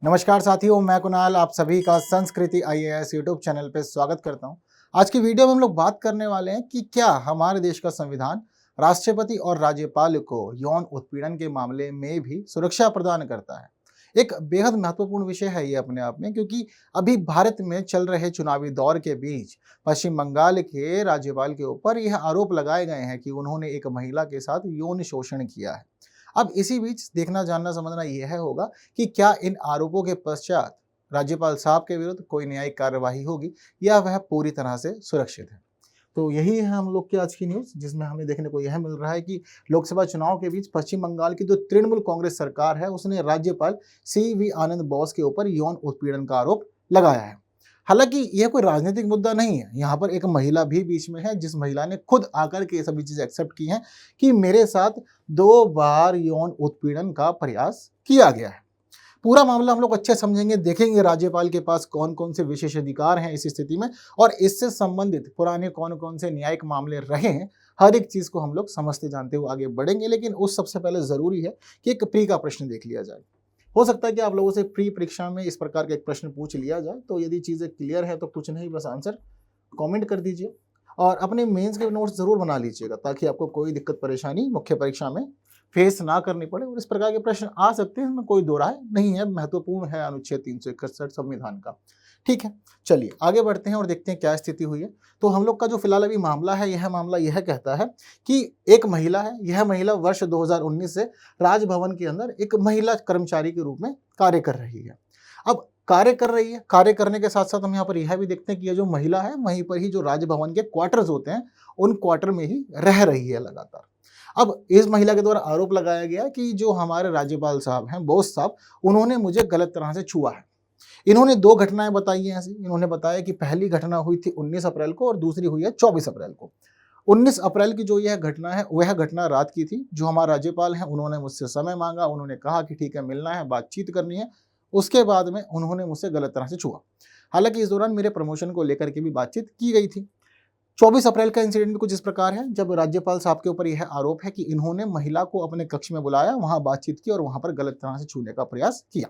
नमस्कार साथियों, मैं कुणाल आप सभी का संस्कृति आईएएस यूट्यूब चैनल पे स्वागत करता हूं। आज की वीडियो में हम लोग बात करने वाले हैं कि क्या हमारे देश का संविधान राष्ट्रपति और राज्यपाल को यौन उत्पीड़न के मामले में भी सुरक्षा प्रदान करता है। एक बेहद महत्वपूर्ण विषय है ये अपने आप में, क्योंकि अभी भारत में चल रहे चुनावी दौर के बीच पश्चिम बंगाल के राज्यपाल के ऊपर यह आरोप लगाए गए हैं कि उन्होंने एक महिला के साथ यौन शोषण किया है। अब इसी बीच देखना जानना समझना यह होगा कि क्या इन आरोपों के पश्चात राज्यपाल साहब के विरुद्ध कोई न्यायिक कार्यवाही होगी या वह पूरी तरह से सुरक्षित है। तो यही है हम लोग की आज की न्यूज़, जिसमें हमें देखने को यह मिल रहा है कि लोकसभा चुनाव के बीच पश्चिम बंगाल की जो तृणमूल कांग्रेस सरकार है उसने राज्यपाल सी.वी. आनंद बोस के ऊपर यौन उत्पीड़न का आरोप लगाया है। हालांकि यह कोई राजनीतिक मुद्दा नहीं है, यहाँ पर एक महिला भी बीच में है, जिस महिला ने खुद आकर के ये सभी चीजें एक्सेप्ट की हैं कि मेरे साथ 2 बार यौन उत्पीड़न का प्रयास किया गया है। पूरा मामला हम लोग अच्छे समझेंगे, देखेंगे राज्यपाल के पास कौन कौन से विशेष अधिकार हैं इस स्थिति में, और इससे संबंधित पुराने कौन कौन से न्यायिक मामले रहे हैं। हर एक चीज को हम लोग समझते जानते हुए आगे बढ़ेंगे, लेकिन उस सबसे पहले जरूरी है कि एक प्री का प्रश्न देख लिया जाए। हो सकता है कि आप लोगों से प्री परीक्षा में इस प्रकार का एक प्रश्न पूछ लिया जाए, तो यदि चीज़ें क्लियर है तो कुछ नहीं, बस आंसर कमेंट कर दीजिए और अपने मेंस के नोट्स जरूर बना लीजिएगा, ताकि आपको कोई दिक्कत परेशानी मुख्य परीक्षा में फेस ना करनी पड़े। और इस प्रकार के प्रश्न आ सकते हैं, इसमें कोई दो राय नहीं है, महत्वपूर्ण है अनुच्छेद 361 संविधान का। ठीक है, चलिए आगे बढ़ते हैं और देखते हैं क्या स्थिति हुई है। तो हम लोग का जो फिलहाल अभी मामला है, यह मामला यह कहता है कि एक महिला है, यह महिला वर्ष 2019 से राजभवन के अंदर एक महिला कर्मचारी के रूप में कार्य कर रही है। अब कार्य कर रही है, कार्य करने के साथ साथ हम यहाँ पर यह भी देखते हैं कि यह जो महिला है वहीं पर ही जो राजभवन के क्वार्टर्स होते हैं उन क्वार्टर में ही रह रही है लगातार। अब इस महिला के द्वारा आरोप लगाया गया कि जो हमारे राज्यपाल साहब हैं, बोस साहब, उन्होंने मुझे गलत तरह से छुआ है। इन्होंने 2 घटनाएं बताई हैं ऐसी। इन्होंने बताया कि पहली घटना हुई थी 19 अप्रैल को और दूसरी हुई है 24 अप्रैल को। 19 अप्रैल की जो यह घटना है वह घटना रात की थी। जो हमारे राज्यपाल हैं उन्होंने मुझसे समय मांगा, उन्होंने कहा कि ठीक है मिलना है, बातचीत करनी है। उसके बाद में उन्होंने मुझसे गलत तरह से छुआ। हालांकि इस दौरान मेरे प्रमोशन को लेकर के भी बातचीत की गई थी। 24 अप्रैल का इंसिडेंट भी कुछ इस प्रकार है, जब राज्यपाल साहब के ऊपर यह आरोप है कि इन्होंने महिला को अपने कक्ष में बुलाया, वहां बातचीत की और वहां पर गलत तरह से छूने का प्रयास किया।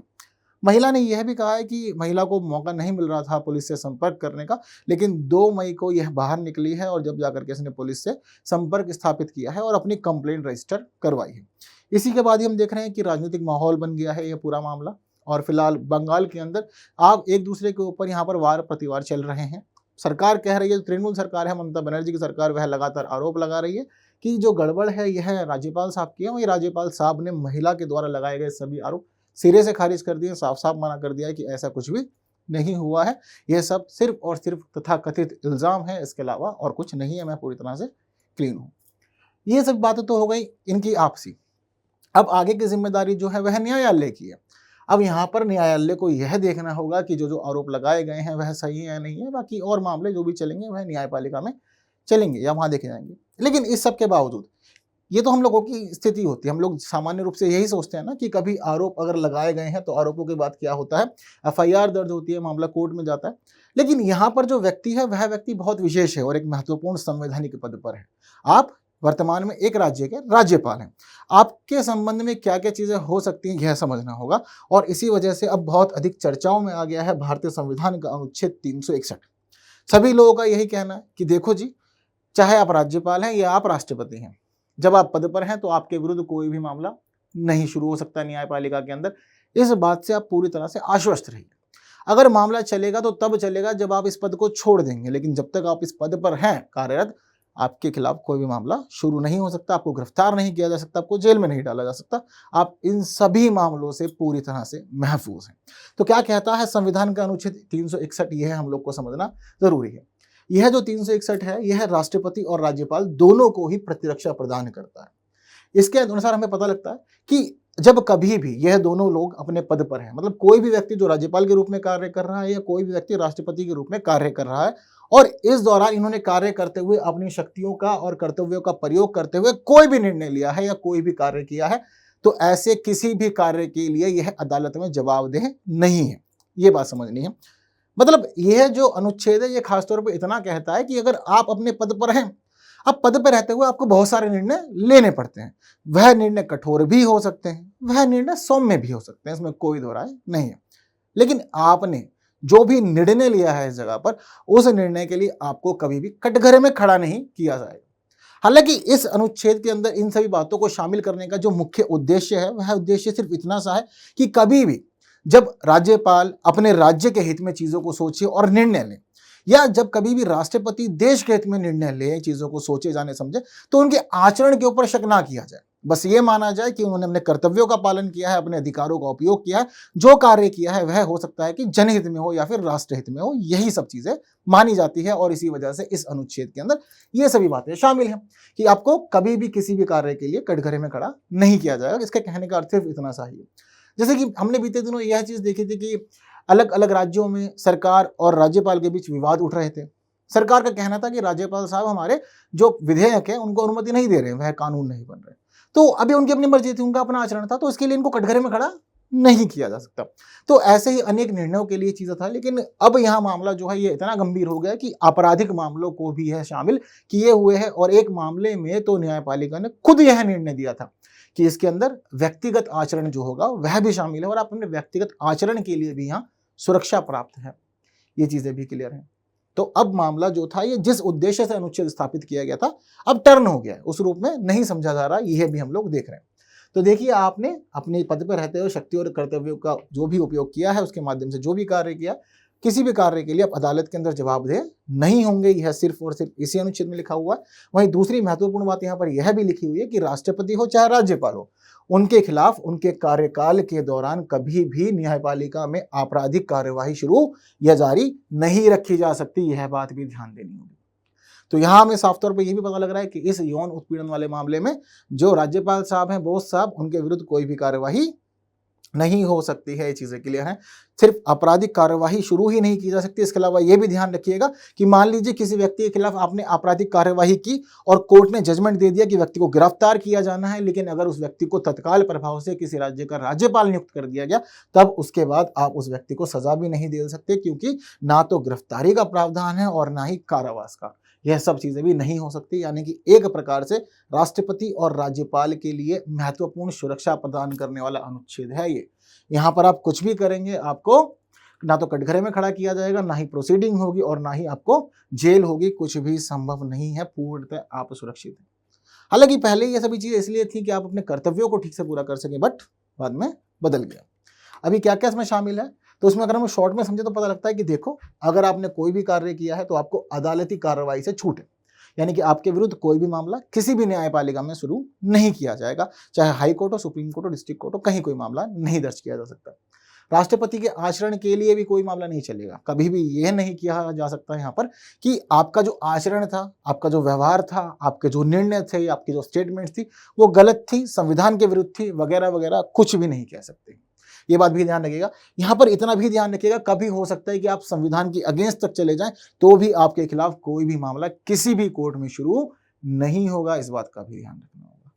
महिला ने यह भी कहा है कि महिला को मौका नहीं मिल रहा था पुलिस से संपर्क करने का, लेकिन 2 मई को यह बाहर निकली है और जब जाकर के इसने पुलिस से संपर्क स्थापित किया है और अपनी कंप्लेंट रजिस्टर करवाई है। इसी के बाद ही हम देख रहे हैं कि राजनीतिक माहौल बन गया है यह पूरा मामला, और फिलहाल बंगाल के अंदर आप एक दूसरे के ऊपर यहाँ पर वार प्रतिवार चल रहे हैं। सरकार कह रही है, जो तृणमूल सरकार है, ममता बनर्जी की सरकार, वह लगातार आरोप लगा रही है कि जो गड़बड़ है यह राज्यपाल साहब की है। वही राज्यपाल साहब ने महिला के द्वारा लगाए गए सभी आरोप सिरे से खारिज कर दिए, साफ साफ मना कर दिया है कि ऐसा कुछ भी नहीं हुआ है, यह सब सिर्फ और सिर्फ तथाकथित इल्जाम है, इसके अलावा और कुछ नहीं है, मैं पूरी तरह से क्लीन हूँ। ये सब बातें तो हो गई इनकी आपसी। अब आगे की जिम्मेदारी जो है वह न्यायालय की है। अब यहाँ पर न्यायालय को यह देखना होगा कि जो जो आरोप लगाए गए हैं वह सही है या नहीं है। बाकी और मामले जो भी चलेंगे वह न्यायपालिका में चलेंगे या वहाँ देखे जाएंगे। लेकिन इस सब के बावजूद ये तो हम लोगों की स्थिति होती है, हम लोग सामान्य रूप से यही सोचते हैं ना कि कभी आरोप अगर लगाए गए हैं तो आरोपों के बाद क्या होता है, एफआईआर दर्ज होती है, मामला कोर्ट में जाता है। लेकिन यहाँ पर जो व्यक्ति है वह व्यक्ति बहुत विशेष है और एक महत्वपूर्ण संवैधानिक पद पर है। आप वर्तमान में एक राज्य के राज्यपाल हैं। आपके संबंध में क्या क्या चीज़ें हो सकती हैं यह समझना होगा, और इसी वजह से अब बहुत अधिक चर्चाओं में आ गया है भारतीय संविधान का अनुच्छेद 361। सभी लोगों का यही कहना है कि देखो जी, चाहे आप राज्यपाल हैं या आप राष्ट्रपति हैं, जब आप पद पर हैं तो आपके विरुद्ध कोई भी मामला नहीं शुरू हो सकता न्यायपालिका के अंदर। इस बात से आप पूरी तरह से आश्वस्त रहिए। अगर मामला चलेगा तो तब चलेगा जब आप इस पद को छोड़ देंगे, लेकिन जब तक आप इस पद पर हैं कार्यरत, आपके खिलाफ कोई भी मामला शुरू नहीं हो सकता, आपको गिरफ्तार नहीं किया जा सकता, आपको जेल में नहीं डाला जा सकता। आप इन सभी मामलों से पूरी तरह से महफूज हैं। तो क्या कहता है संविधान का अनुच्छेद 361, यह हम लोग को समझना जरूरी है। यह जो 361 है यह राष्ट्रपति और राज्यपाल दोनों को ही प्रतिरक्षा प्रदान करता है। इसके अनुसार हमें पता लगता है कि जब कभी भी यह दोनों लोग अपने पद पर हैं, मतलब कोई भी व्यक्ति जो राज्यपाल के रूप में कार्य कर रहा है या कोई भी व्यक्ति राष्ट्रपति के रूप में कार्य कर रहा है, और इस दौरान इन्होंने कार्य करते हुए अपनी शक्तियों का और कर्तव्यों का प्रयोग करते हुए कोई भी निर्णय लिया है या कोई भी कार्य किया है, तो ऐसे किसी भी कार्य के लिए यह अदालत में जवाबदेह नहीं है। ये बात समझनी है। मतलब यह जो अनुच्छेद है ये खासतौर पर इतना कहता है कि अगर आप अपने पद पर हैं, अब पद पर रहते हुए आपको बहुत सारे निर्णय लेने पड़ते हैं। वह निर्णय कठोर भी हो सकते हैं, वह निर्णय सौम्य भी हो सकते हैं, इसमें कोई दो राय नहीं है। लेकिन आपने जो भी निर्णय लिया है इस जगह पर, उस निर्णय के लिए आपको कभी भी कटघरे में खड़ा नहीं किया जाएगा। हालांकि इस अनुच्छेद के अंदर इन सभी बातों को शामिल करने का जो मुख्य उद्देश्य है, वह उद्देश्य सिर्फ इतना सा है कि कभी भी जब राज्यपाल अपने राज्य के हित में चीजों को सोचे और निर्णय ले, या जब कभी भी राष्ट्रपति देश के हित में निर्णय ले, चीजों को सोचे जाने समझे, तो उनके आचरण के ऊपर शक ना किया जाए। बस ये माना जाए कि उन्होंने अपने कर्तव्यों का पालन किया है, अपने अधिकारों का उपयोग किया है, जो कार्य किया है वह हो सकता है कि जनहित में हो या फिर राष्ट्रहित में हो, यही सब चीजें मानी जाती है। और इसी वजह से इस अनुच्छेद के अंदर ये सभी बातें शामिल हैं कि आपको कभी भी किसी भी कार्य के लिए कटघरे में खड़ा नहीं किया जाएगा। इसके कहने का अर्थ सिर्फ इतना सा ही है। जैसे कि हमने बीते दिनों यह चीज देखी थी कि अलग अलग राज्यों में सरकार और राज्यपाल के बीच विवाद उठ रहे थे। सरकार का कहना था कि राज्यपाल साहब हमारे जो विधेयक है उनको अनुमति नहीं दे रहे, वह कानून नहीं बन रहे। तो अभी उनकी अपनी मर्जी थी, उनका अपना आचरण था, तो इसके लिए इनको कटघरे में खड़ा नहीं किया जा सकता। तो ऐसे ही अनेक निर्णयों के लिए चीजें था। लेकिन अब यहाँ मामला जो है ये इतना गंभीर हो गया कि आपराधिक मामलों को भी यह शामिल किए हुए है। और एक मामले में तो न्यायपालिका ने खुद यह निर्णय दिया था कि इसके अंदर व्यक्तिगत आचरण जो होगा वह भी शामिल है, और आप अपने व्यक्तिगत आचरण के लिए भी यहाँ सुरक्षा प्राप्त है। ये चीजें भी क्लियर हैं। तो अब मामला जो था, ये जिस उद्देश्य से अनुच्छेद स्थापित किया गया था, अब टर्न हो गया है, उस रूप में नहीं समझा जा रहा। यह भी हम लोग देख रहे हैं। तो देखिए, आपने अपने पद पर रहते हुए शक्ति और कर्तव्यों का जो भी उपयोग किया है, उसके माध्यम से जो भी कार्य किया, किसी भी कार्य के लिए आप अदालत के अंदर जवाबदेह नहीं होंगे। यह सिर्फ और सिर्फ इसी अनुच्छेद में लिखा हुआ है। वहीं दूसरी महत्वपूर्ण बात यहाँ पर यह भी लिखी हुई है कि राष्ट्रपति हो चाहे राज्यपाल हो, उनके खिलाफ उनके कार्यकाल के दौरान कभी भी न्यायपालिका में आपराधिक कार्यवाही शुरू या जारी नहीं रखी जा सकती। यह बात भी ध्यान देनी होगी। तो यहाँ हमें साफ तौर पर यह भी पता लग रहा है कि इस यौन उत्पीड़न वाले मामले में जो राज्यपाल साहब हैं, बोस साहब, उनके विरुद्ध कोई भी कार्यवाही नहीं हो सकती है। ये चीजें क्लियर हैं। सिर्फ आपराधिक कार्यवाही शुरू ही नहीं की जा सकती, इसके अलावा यह भी ध्यान रखिएगा कि मान लीजिए किसी व्यक्ति के खिलाफ आपने आपराधिक कार्यवाही की और कोर्ट ने जजमेंट दे दिया कि व्यक्ति को गिरफ्तार किया जाना है, लेकिन अगर उस व्यक्ति को तत्काल प्रभाव से किसी राज्य का राज्यपाल नियुक्त कर दिया गया, तब उसके बाद आप उस व्यक्ति को सजा भी नहीं दे सकते, क्योंकि ना तो गिरफ्तारी का प्रावधान है और ना ही कारावास का। यह सब चीजें भी नहीं हो सकती। यानी कि एक प्रकार से राष्ट्रपति और राज्यपाल के लिए महत्वपूर्ण सुरक्षा प्रदान करने वाला अनुच्छेद है ये। यहाँ पर आप कुछ भी करेंगे, आपको ना तो कटघरे में खड़ा किया जाएगा, ना ही प्रोसीडिंग होगी और ना ही आपको जेल होगी। कुछ भी संभव नहीं है। पूर्णतः आप सुरक्षित हैं। हालांकि पहले ये सभी चीजें इसलिए थी कि आप अपने कर्तव्यों को ठीक से पूरा कर सकें, बट बाद में बदल गया। अभी क्या क्या इसमें शामिल है, तो उसमें अगर हम शॉर्ट में समझे तो पता लगता है कि देखो, अगर आपने कोई भी कार्य किया है तो आपको अदालती कार्रवाई से छूट है। यानी कि आपके विरुद्ध कोई भी मामला किसी भी न्यायपालिका में शुरू नहीं किया जाएगा, चाहे हाई कोर्ट हो, सुप्रीम कोर्ट हो, डिस्ट्रिक्ट कोर्ट हो, कहीं कोई मामला नहीं दर्ज किया जा सकता। राष्ट्रपति के आचरण के लिए भी कोई मामला नहीं चलेगा। कभी भी यह नहीं किया जा सकता यहाँ पर कि आपका जो आचरण था, आपका जो व्यवहार था, आपके जो निर्णय थे, आपकी जो स्टेटमेंट्स थी, वो गलत थी, संविधान के विरुद्ध थी, वगैरह वगैरह, कुछ भी नहीं कह सकते। ये बात भी ध्यान रखिएगा। यहाँ पर इतना भी ध्यान रखिएगा, कभी हो सकता है कि आप संविधान की अगेंस्ट तक चले जाएं तो भी आपके खिलाफ कोई भी मामला किसी भी कोर्ट में शुरू नहीं होगा। इस बात का भी ध्यान रखना होगा।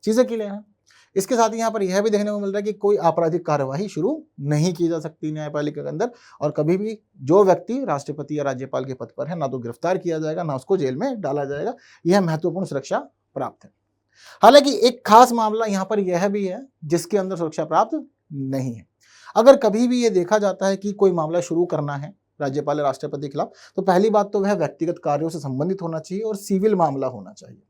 चीजें क्लियर हैं। इसके साथ ही यहाँ पर यह भी देखने को मिल रहा है कि कोई आपराधिक कार्यवाही शुरू नहीं की जा सकती न्यायपालिका के अंदर, और कभी भी जो व्यक्ति राष्ट्रपति या राज्यपाल के पद पर है, ना तो गिरफ्तार किया जाएगा, ना उसको जेल में डाला जाएगा। यह महत्वपूर्ण सुरक्षा प्राप्त है। हालांकि एक खास मामला यहाँ पर यह भी है जिसके अंदर सुरक्षा प्राप्त नहीं है। अगर कभी भी यह देखा जाता है कि कोई मामला शुरू करना है राज्यपाल या राष्ट्रपति के खिलाफ, तो पहली बात तो वह व्यक्तिगत कार्यों से संबंधित होना चाहिए और सिविल मामला होना चाहिए।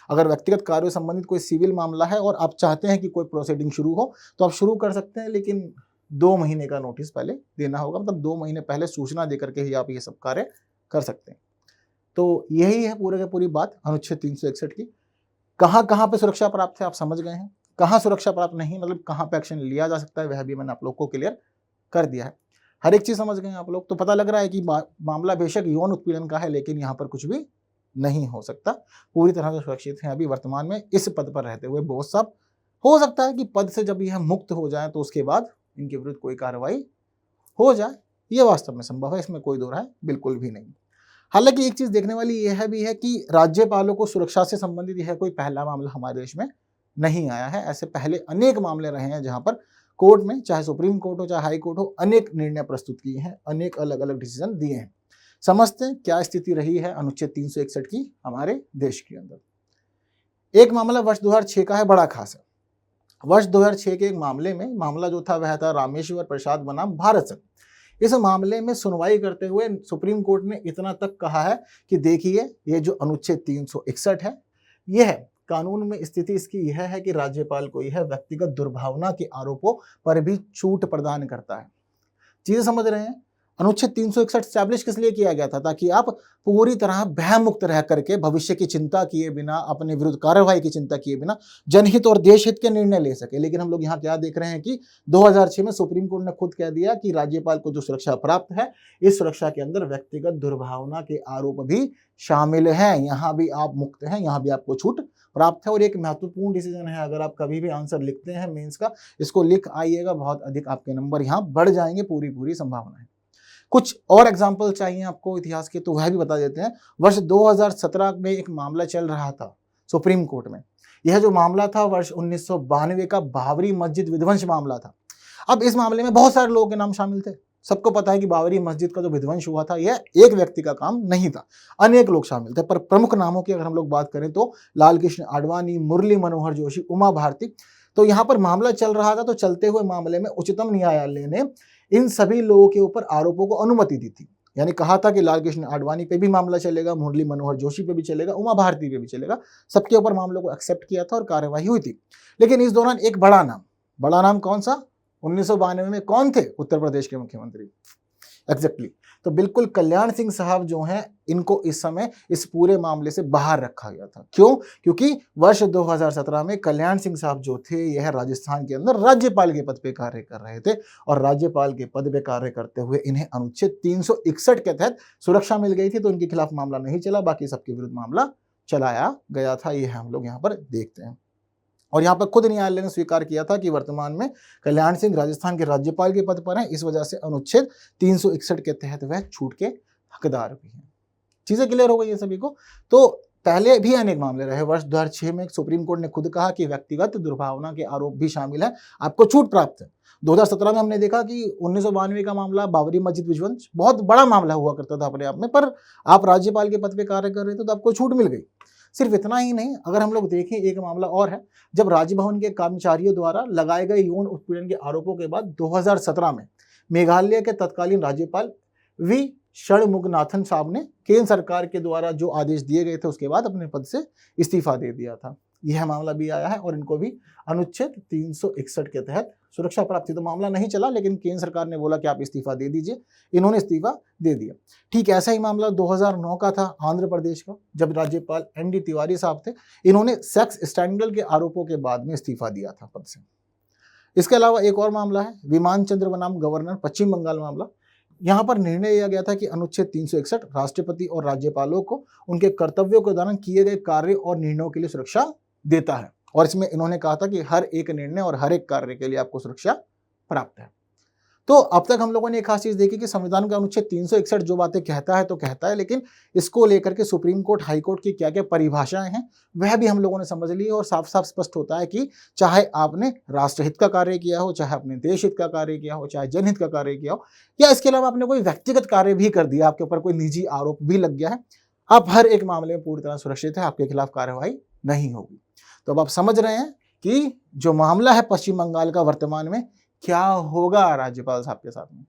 अगर व्यक्तिगत कार्यों से संबंधित कोई सिविल मामला है और आप चाहते हैं कि कोई प्रोसीडिंग शुरू हो, तो आप शुरू कर सकते हैं, लेकिन 2 महीने का नोटिस पहले देना होगा। मतलब 2 महीने पहले सूचना देकर के ही आप ये सब कार्य कर सकते हैं। तो यही है पूरे की पूरी बात अनुच्छेद 361 की। कहाँ कहाँ पे सुरक्षा प्राप्त है आप समझ गए हैं, कहाँ सुरक्षा प्राप्त नहीं, मतलब कहाँ पे एक्शन लिया जा सकता है, वह भी मैंने आप लोग को क्लियर कर दिया है। हर एक चीज समझ गए आप लोग। तो पता लग रहा है कि मामला बेशक यौन उत्पीड़न का है, लेकिन यहाँ पर कुछ भी नहीं हो सकता, पूरी तरह से सुरक्षित हैं अभी वर्तमान में इस पद पर रहते हुए बोस साहब। हो सकता है कि पद से जब यह मुक्त हो जाए तो उसके बाद इनके विरुद्ध कोई कार्रवाई हो जाए, यह वास्तव में संभव है, इसमें कोई दो राय बिल्कुल भी नहीं। हालांकि एक चीज देखने वाली यह भी है कि राज्यपालों को सुरक्षा से संबंधित यह कोई पहला मामला हमारे देश में नहीं आया है। ऐसे पहले अनेक मामले रहे हैं जहां पर कोर्ट में, चाहे सुप्रीम कोर्ट हो चाहे हाई कोर्ट हो, अनेक निर्णय प्रस्तुत किए हैं, अनेक अलग अलग डिसीजन दिए हैं। समझते हैं क्या स्थिति रही है अनुच्छेद 361 की हमारे देश के अंदर। एक मामला वर्ष 2006 का है, बड़ा खास है। वर्ष 2006 के एक मामले में, मामला जो था वह था रामेश्वर प्रसाद बनाम भारत संघ। इस मामले में सुनवाई करते हुए सुप्रीम कोर्ट ने इतना तक कहा है कि देखिए, ये जो अनुच्छेद 361 है, यह कानून में स्थिति इसकी यह है कि राज्यपाल को यह व्यक्तिगत दुर्भावना के आरोपों पर भी छूट प्रदान करता है। चीजें समझ रहे हैं? अनुच्छेद 361 स्टैब्लिश किस लिए किया गया था? ताकि आप पूरी तरह भयमुक्त रह करके, भविष्य की चिंता किए बिना, अपने विरुद्ध कार्रवाई की चिंता किए बिना जनहित और देशहित के निर्णय ले सके। लेकिन हम लोग यहाँ क्या देख रहे हैं कि 2006 में सुप्रीम कोर्ट ने खुद कह दिया कि राज्यपाल को जो सुरक्षा प्राप्त है, इस सुरक्षा के अंदर व्यक्तिगत दुर्भावना के आरोप भी शामिल हैं। यहाँ भी आप मुक्त हैं, यहाँ भी आपको छूट प्राप्त है। और एक महत्वपूर्ण डिसीजन है, अगर आप कभी भी आंसर लिखते हैं मेंस का, इसको लिख आइएगा, बहुत अधिक आपके नंबर यहाँ बढ़ जाएंगे, पूरी संभावना है। कुछ और एग्जाम्पल चाहिए आपको इतिहास के, तो वह भी बता देते हैं। वर्ष 2017 में एक मामला चल रहा था सुप्रीम कोर्ट में। यह जो मामला था वर्ष 1992 का बाबरी मस्जिद विध्वंस मामला था। अब इस मामले में बहुत सारे लोगों के नाम शामिल थे। सबको पता है कि बाबरी मस्जिद का जो विध्वंस हुआ था, यह एक व्यक्ति का काम नहीं था, अनेक लोग शामिल थे। पर प्रमुख नामों की अगर हम लोग बात करें तो लाल कृष्ण आडवाणी, मुरली मनोहर जोशी, उमा भारती। तो यहाँ पर मामला चल रहा था, तो चलते हुए मामले में उच्चतम न्यायालय ने इन सभी लोगों के ऊपर आरोपों को अनुमति दी थी। यानी कहा था कि लाल कृष्ण आडवाणी पे भी मामला चलेगा, मुरली मनोहर जोशी पे भी चलेगा, उमा भारती पे भी चलेगा। सबके ऊपर मामलों को एक्सेप्ट किया था और कार्यवाही हुई थी। लेकिन इस दौरान एक बड़ा नाम कौन सा? 1992 में कौन थे उत्तर प्रदेश के मुख्यमंत्री? एग्जैक्टली, तो बिल्कुल कल्याण सिंह साहब जो हैं, इनको इस समय इस पूरे मामले से बाहर रखा गया था। क्यों? क्योंकि वर्ष 2017 में कल्याण सिंह साहब जो थे, यह राजस्थान के अंदर राज्यपाल के पद पे कार्य कर रहे थे, और राज्यपाल के पद पे कार्य करते हुए इन्हें अनुच्छेद 361 के तहत सुरक्षा मिल गई थी। तो इनके खिलाफ मामला नहीं चला, बाकी सबके विरुद्ध मामला चलाया गया था। ये हम लोग यहाँ पर देखते हैं। और यहाँ पर खुद न्यायालय ने स्वीकार किया था कि वर्तमान में कल्याण सिंह राजस्थान के राज्यपाल के पद पर हैं, इस वजह से अनुच्छेद 361 के तहत वह छूट के हकदार भी हैं। चीजें क्लियर हो गई है सभी को? तो पहले भी अनेक मामले रहे। वर्ष 2006 में सुप्रीम कोर्ट ने खुद कहा कि व्यक्तिगत दुर्भावना के आरोप भी शामिल है, आपको छूट प्राप्त है। 2017 में हमने देखा कि 1992 का मामला बाबरी मस्जिद विध्वंस बहुत बड़ा मामला हुआ करता था अपने आप में, पर आप राज्यपाल के पद पे कार्य कर रहे थे तो आपको छूट मिल गई। सिर्फ इतना ही नहीं, अगर हम लोग देखें, एक मामला और है, जब राजभवन के कर्मचारियों द्वारा लगाए गए यौन उत्पीड़न के आरोपों के बाद 2017 में मेघालय के तत्कालीन राज्यपाल वी षणमुगनाथन साहब ने केंद्र सरकार के द्वारा जो आदेश दिए गए थे उसके बाद अपने पद से इस्तीफा दे दिया था। यह मामला भी आया है और इनको भी अनुच्छेद 361 के तहत सुरक्षा प्राप्त थी। तो मामला नहीं चला, लेकिन केंद्र सरकार ने बोला कि आप इस्तीफा दे दीजिए, इन्होंने इस्तीफा दे दिया। ठीक ऐसा ही मामला 2009 का था आंध्र प्रदेश का, जब राज्यपाल एनडी तिवारी साहब थे, इन्होंने सेक्स स्कैंडल के आरोपों के बाद में इस्तीफा दिया था पद से। इसके अलावा एक और मामला है, विमान चंद्र बनाम गवर्नर पश्चिम बंगाल मामला। यहाँ पर निर्णय लिया गया था कि अनुच्छेद 361 राष्ट्रपति और राज्यपालों को उनके कर्तव्यों के दौरान किए गए कार्य और निर्णयों के लिए सुरक्षा देता है, और इसमें इन्होंने कहा था कि हर एक निर्णय और हर एक कार्य के लिए आपको सुरक्षा प्राप्त है। तो अब तक हम लोगों ने एक खास चीज देखी कि संविधान का अनुच्छेद 361 जो बातें कहता है तो कहता है, लेकिन इसको लेकर के सुप्रीम कोर्ट, हाई कोर्ट की क्या क्या परिभाषाएं हैं वह भी हम लोगों ने समझ ली, और साफ साफ स्पष्ट होता है कि चाहे आपने राष्ट्रहित का कार्य किया हो, चाहे आपने देश हित का कार्य किया हो, चाहे जनहित का कार्य किया हो, या इसके अलावा आपने कोई व्यक्तिगत कार्य भी कर दिया, आपके ऊपर कोई निजी आरोप भी लग गया है, आप हर एक मामले में पूरी तरह सुरक्षित है, आपके खिलाफ कार्रवाई नहीं होगी। तो अब आप समझ रहे हैं कि जो मामला है पश्चिम बंगाल का वर्तमान में, क्या होगा राज्यपाल साहब के साथ में।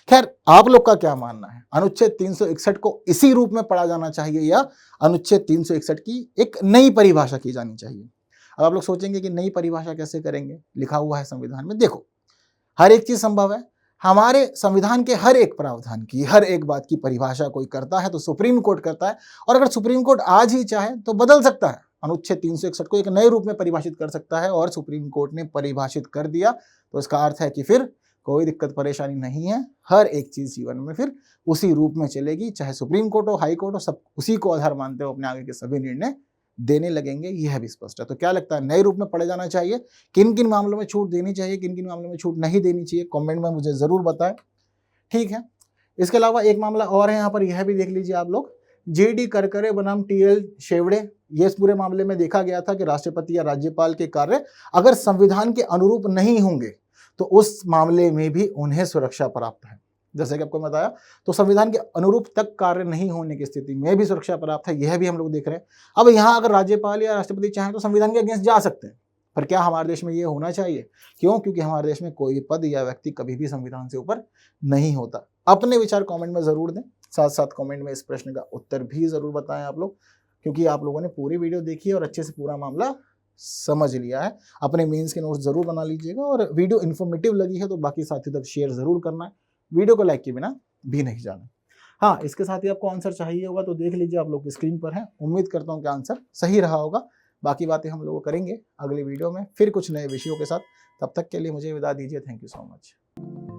खैर, आप लोग का क्या मानना है? अनुच्छेद 361 को इसी रूप में पढ़ा जाना चाहिए या अनुच्छेद 361 की एक नई परिभाषा की जानी चाहिए? अब आप लोग सोचेंगे कि नई परिभाषा कैसे करेंगे, लिखा हुआ है संविधान में। देखो, हर एक चीज संभव है। हमारे संविधान के हर एक प्रावधान की, हर एक बात की परिभाषा कोई करता है तो सुप्रीम कोर्ट करता है, और अगर सुप्रीम कोर्ट आज ही चाहे तो बदल सकता है, अनुच्छेद 361 को एक नए रूप में परिभाषित कर सकता है, और सुप्रीम कोर्ट ने परिभाषित कर दिया तो इसका अर्थ है कि फिर कोई दिक्कत परेशानी नहीं है। हर एक चीज जीवन में फिर उसी रूप में चलेगी, चाहे सुप्रीम कोर्ट हो, हाई कोर्ट हो, सब उसी को आधार मानते हो अपने आगे के सभी निर्णय देने लगेंगे। यह भी स्पष्ट है। तो क्या लगता है, नए रूप में पढ़े जाना चाहिए? किन किन मामलों में छूट देनी चाहिए, किन किन मामलों में छूट नहीं देनी चाहिए, कमेंट में मुझे जरूर बताएं। ठीक है, इसके अलावा एक मामला और है यहाँ पर, यह भी देख लीजिए आप लोग, जेडी करकरे बनाम टीएल शेवड़े। ये इस पूरे मामले में देखा गया था कि राष्ट्रपति या राज्यपाल के कार्य अगर संविधान के अनुरूप नहीं होंगे तो उस मामले में भी उन्हें सुरक्षा प्राप्त है। जैसे कि आपको बताया, तो संविधान के अनुरूप तक कार्य नहीं होने की स्थिति में भी सुरक्षा प्राप्त है, यह भी हम लोग देख रहे हैं। अब यहाँ अगर राज्यपाल या राष्ट्रपति चाहें तो संविधान के अगेंस्ट जा सकते हैं, पर क्या हमारे देश में ये होना चाहिए? क्यों? क्योंकि हमारे देश में कोई पद या व्यक्ति कभी भी संविधान से ऊपर नहीं होता। अपने विचार कमेंट में ज़रूर दें, साथ साथ कमेंट में इस प्रश्न का उत्तर भी ज़रूर बताएं आप लोग, क्योंकि आप लोगों ने पूरी वीडियो देखी है और अच्छे से पूरा मामला समझ लिया है। अपने मेंस के नोट्स ज़रूर बना लीजिएगा और वीडियो इन्फॉर्मेटिव लगी है तो बाकी साथियों तक शेयर ज़रूर करना है। वीडियो को लाइक किए बिना भी नहीं जाना। हाँ, इसके साथ ही आपको आंसर चाहिए होगा तो देख लीजिए, आप लोग की स्क्रीन पर है। उम्मीद करता हूँ कि आंसर सही रहा होगा। बाकी बातें हम लोग करेंगे अगली वीडियो में फिर कुछ नए विषयों के साथ। तब तक के लिए मुझे विदा दीजिए। Thank you so much.